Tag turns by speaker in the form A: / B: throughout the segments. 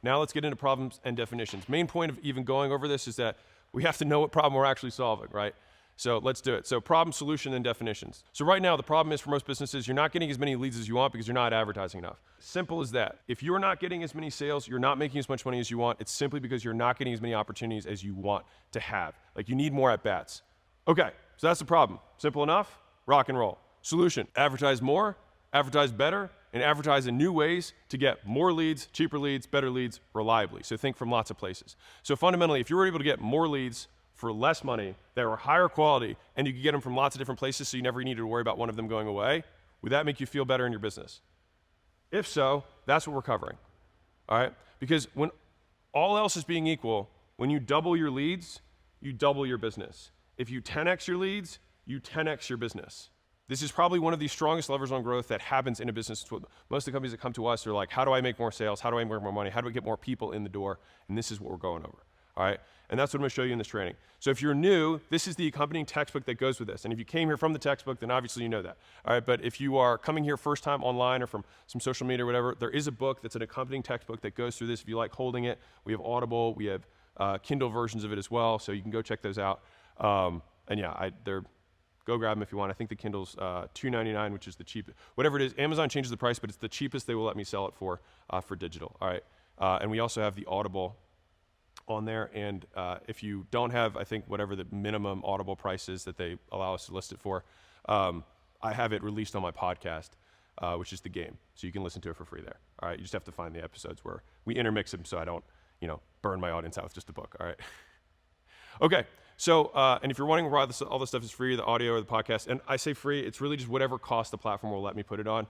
A: Now let's get into problems and definitions. Main point of even going over this is that we have to know what problem we're actually solving, right? So let's do it. So problem, solution, and definitions. So right now, the problem is for most businesses, you're not getting as many leads as you want because you're not advertising enough. Simple as that. If you're not getting as many sales, you're not making as much money as you want, it's simply because you're not getting as many opportunities as you want to have. Like, you need more at-bats. Okay, so that's the problem. Simple enough? Rock and roll. Solution: advertise more, advertise better, and advertise in new ways to get more leads, cheaper leads, better leads, reliably. So think from lots of places. So fundamentally, if you were able to get more leads for less money that were higher quality, and you could get them from lots of different places so you never needed to worry about one of them going away, would that make you feel better in your business? If so, that's what we're covering, all right? Because when all else is being equal, when you double your leads, you double your business. If you 10x your leads, you 10x your business. This is probably one of the strongest levers on growth that happens in a business. Most of the companies that come to us are like, how do I make more sales? How do I make more money? How do I get more people in the door? And this is what we're going over, all right? And that's what I'm gonna show you in this training. So if you're new, this is the accompanying textbook that goes with this. And if you came here from the textbook, then obviously you know that, all right? But if you are coming here first time online or from some social media or whatever, there is a book that's an accompanying textbook that goes through this. If you like holding it, we have Audible, we have Kindle versions of it as well, so you can go check those out. And yeah, go grab them if you want. I think the Kindle's $2.99, which is the cheapest. Whatever it is, Amazon changes the price, but it's the cheapest they will let me sell it for digital, all right? And we also have the Audible on there, and if you don't have, I think, whatever the minimum Audible price is that they allow us to list it for, I have it released on my podcast, which is The Game, so you can listen to it for free there, all right? You just have to find the episodes where we intermix them so I don't, burn my audience out with just a book, all right? Okay, so, and if you're wondering why all this stuff is free, the audio or the podcast, and I say free, it's really just whatever cost the platform will let me put it on.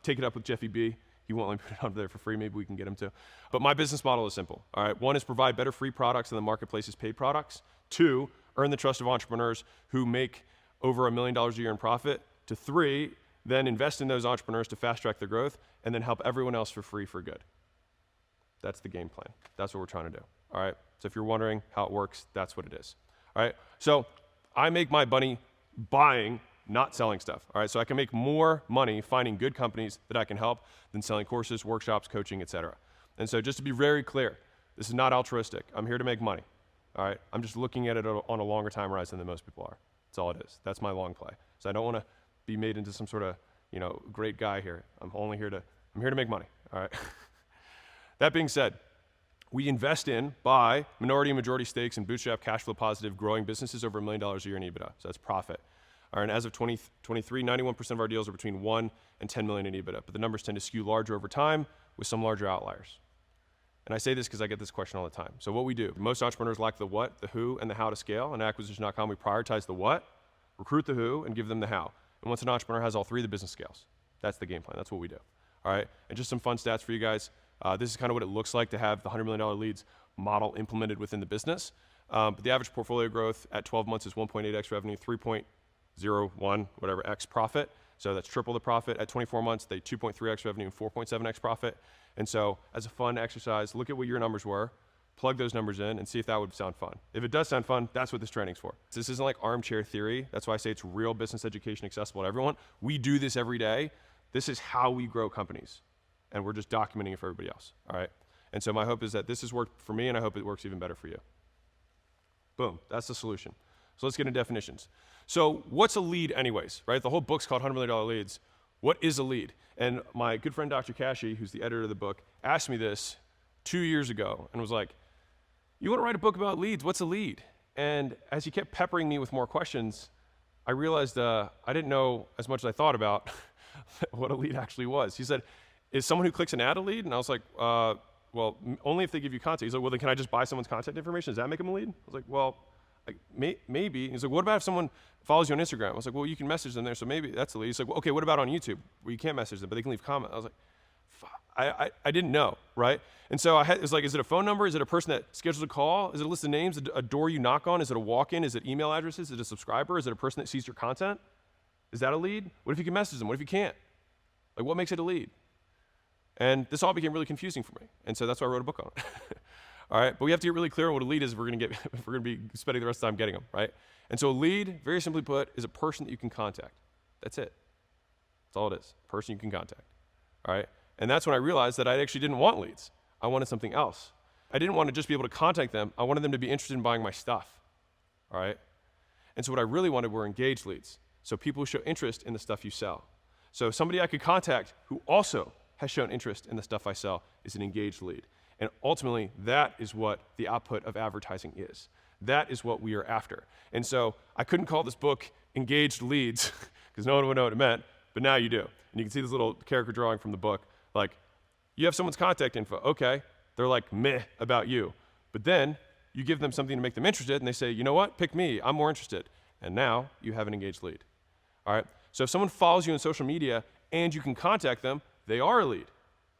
A: Take it up with Jeffy B. He won't let me put it on there for free. Maybe we can get him to. But my business model is simple, all right? One is provide better free products than the marketplace's paid products. Two, earn the trust of entrepreneurs who make over $1 million a year in profit. To three, then invest in those entrepreneurs to fast track their growth and then help everyone else for free for good. That's the game plan. That's what we're trying to do, all right? So if you're wondering how it works, that's what it is, all right? So I make my money buying, not selling stuff, all right? So I can make more money finding good companies that I can help than selling courses, workshops, coaching, etc. And so just to be very clear, this is not altruistic. I'm here to make money, all right? I'm just looking at it on a longer time horizon than most people are. That's all it is. That's my long play. So I don't want to be made into some sort of, great guy here. I'm here to make money, all right? That being said, we invest in, buy minority and majority stakes in bootstrap, cash flow positive, growing businesses over $1 million a year in EBITDA. So that's profit. All right, and as of 2023, 91% of our deals are between 1 and 10 million in EBITDA, but the numbers tend to skew larger over time with some larger outliers. And I say this because I get this question all the time. So what we do, most entrepreneurs lack the what, the who, and the how to scale. And at Acquisition.com, we prioritize the what, recruit the who, and give them the how. And once an entrepreneur has all three, the business scales. That's the game plan. That's what we do. All right, and just some fun stats for you guys. This is kind of what it looks like to have the $100 million leads model implemented within the business. But the average portfolio growth at 12 months is 1.8x revenue, 3.01, whatever, x profit. So that's triple the profit. At 24 months, they 2.3x revenue and 4.7x profit. And so as a fun exercise, look at what your numbers were, plug those numbers in, and see if that would sound fun. If it does sound fun, that's what this training's for. This isn't like armchair theory. That's why I say it's real business education accessible to everyone. We do this every day. This is how we grow companies. And we're just documenting it for everybody else, all right? And so my hope is that this has worked for me, and I hope it works even better for you. Boom, that's the solution. So let's get into definitions. So what's a lead anyways, right? The whole book's called $100 Million Leads. What is a lead? And my good friend, Dr. Kashi, who's the editor of the book, asked me this 2 years ago and was like, you want to write a book about leads? What's a lead? And as he kept peppering me with more questions, I realized I didn't know as much as I thought about what a lead actually was. He said, is someone who clicks an ad a lead? And I was like, well, only if they give you content. He's like, well, then can I just buy someone's contact information? Does that make them a lead? I was like, well, maybe. He's like, what about if someone follows you on Instagram? I was like, well, you can message them there, so maybe that's a lead. He's like, well, okay, what about on YouTube, where you can't message them, but they can leave comments? I was like, I didn't know, right? And so it was like, is it a phone number? Is it a person that schedules a call? Is it a list of names, a door you knock on? Is it a walk-in? Is it email addresses? Is it a subscriber? Is it a person that sees your content? Is that a lead? What if you can message them? What if you can't? Like, what makes it a lead? And this all became really confusing for me. And so that's why I wrote a book on it. All right, but we have to get really clear on what a lead is if we're gonna be spending the rest of the time getting them, right? And so a lead, very simply put, is a person that you can contact. That's it. That's all it is, a person you can contact, all right? And that's when I realized that I actually didn't want leads. I wanted something else. I didn't want to just be able to contact them. I wanted them to be interested in buying my stuff, all right? And so what I really wanted were engaged leads. So people who show interest in the stuff you sell. So somebody I could contact who also has shown interest in the stuff I sell is an engaged lead. And ultimately, that is what the output of advertising is. That is what we are after. And so I couldn't call this book Engaged Leads because no one would know what it meant, but now you do. And you can see this little character drawing from the book. Like, you have someone's contact info. Okay, they're like meh about you. But then you give them something to make them interested, and they say, you know what, pick me, I'm more interested. And now you have an engaged lead. All right? So if someone follows you on social media and you can contact them, they are a lead.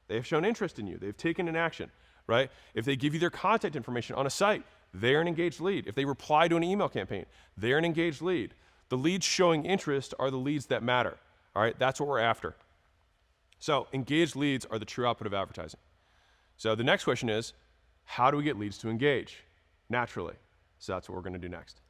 A: They have shown interest in you. They've taken an action, right? If they give you their contact information on a site, they're an engaged lead. If they reply to an email campaign, they're an engaged lead. The leads showing interest are the leads that matter, all right? That's what we're after. So engaged leads are the true output of advertising. So the next question is, how do we get leads to engage naturally? So that's what we're going to do next.